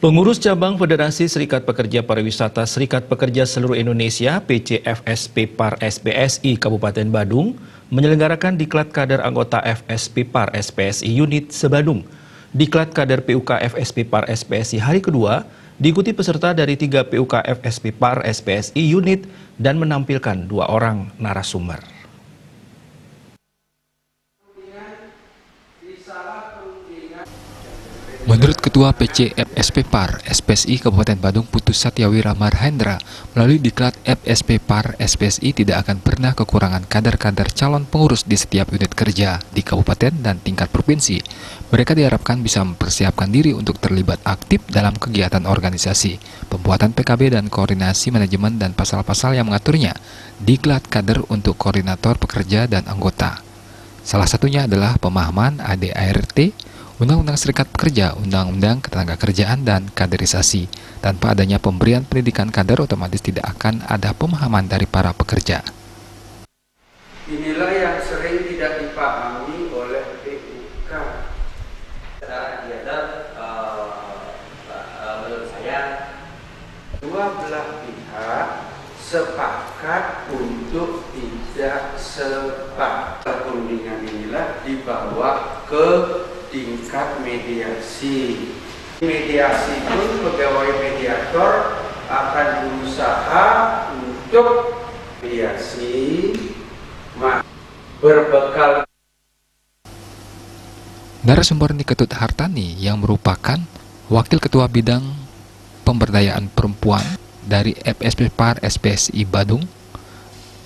Pengurus Cabang Federasi Serikat Pekerja Pariwisata Serikat Pekerja Seluruh Indonesia PCFSP Par SPSI Kabupaten Badung menyelenggarakan diklat kader anggota FSP Par SPSI Unit Sebadung. Diklat kader PUK FSP Par SPSI hari kedua diikuti peserta dari 3 PUK FSP Par SPSI Unit dan menampilkan 2 orang narasumber. Menurut Ketua PC FSP Par SPSI Kabupaten Badung Putus Satyawira Marhendra, melalui diklat FSP Par SPSI tidak akan pernah kekurangan kader-kader calon pengurus di setiap unit kerja di kabupaten dan tingkat provinsi. Mereka diharapkan bisa mempersiapkan diri untuk terlibat aktif dalam kegiatan organisasi, pembuatan PKB dan koordinasi manajemen dan pasal-pasal yang mengaturnya. Diklat kader untuk koordinator pekerja dan anggota. Salah satunya adalah pemahaman ADART, Undang-Undang Serikat Pekerja, Undang-Undang Ketenagakerjaan, dan kaderisasi. Tanpa adanya pemberian pendidikan kader, otomatis tidak akan ada pemahaman dari para pekerja. Inilah yang sering tidak dipahami oleh PUK. Secara diadat, menurut saya, dua belah pihak sepakat untuk tidak sepakat. Perundingan inilah dibawa ke tingkat mediasi. Mediasi pun pegawai mediator akan berusaha untuk mediasi berbekal. Narasumber Niketut Hartani yang merupakan Wakil Ketua Bidang Pemberdayaan Perempuan dari FSP Par SPSI Badung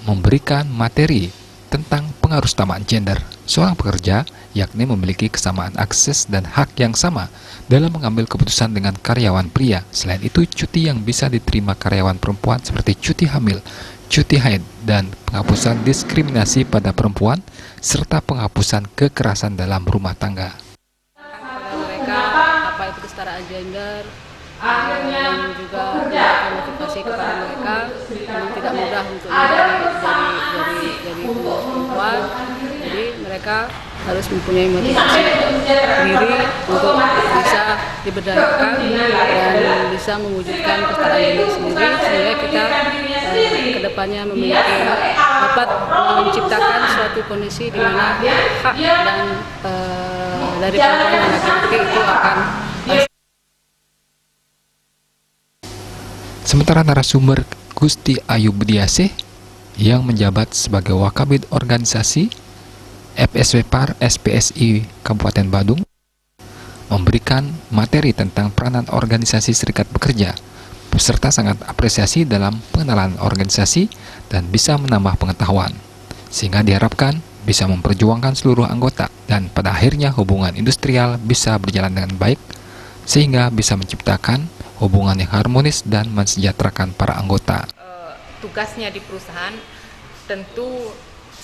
memberikan materi tentang pengaruh kesamaan gender. Seorang pekerja yakni memiliki kesamaan akses dan hak yang sama dalam mengambil keputusan dengan karyawan pria. Selain itu, cuti yang bisa diterima karyawan perempuan seperti cuti hamil, cuti haid, dan penghapusan diskriminasi pada perempuan, serta penghapusan kekerasan dalam rumah tangga. Mereka apa itu kesetaraan gender, dan juga memberikan motivasi kepada mereka. Memang tidak mudah untuk dari perempuan, jadi mereka harus mempunyai motivasi diri untuk bisa diberdayakan dan bisa mewujudkan kesetaraan gender sendiri, sehingga kita kedepannya memiliki dapat menciptakan suatu kondisi di mana hak dan dari perempuan dan laki-laki itu akan. Sementara narasumber Gusti Ayu Budiasih yang menjabat sebagai Wakabid Organisasi FSP Par SPSI Kabupaten Badung memberikan materi tentang peranan organisasi serikat pekerja. Peserta sangat apresiasi dalam pengenalan organisasi dan bisa menambah pengetahuan, sehingga diharapkan bisa memperjuangkan seluruh anggota dan pada akhirnya hubungan industrial bisa berjalan dengan baik, sehingga bisa menciptakan hubungan yang harmonis dan mensejahterakan para anggota. Tugasnya di perusahaan, tentu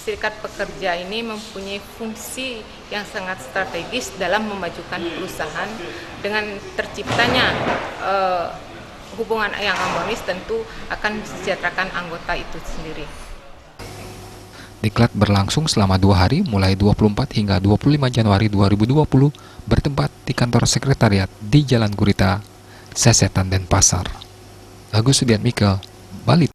serikat pekerja ini mempunyai fungsi yang sangat strategis dalam memajukan perusahaan. Dengan terciptanya hubungan yang harmonis, tentu akan mensejahterakan anggota itu sendiri. Diklat berlangsung selama 2 hari, mulai 24 hingga 25 Januari 2020, bertempat di kantor sekretariat di Jalan Gurita, Sesetan, Denpasar. Agus Sudiatmike, Bali.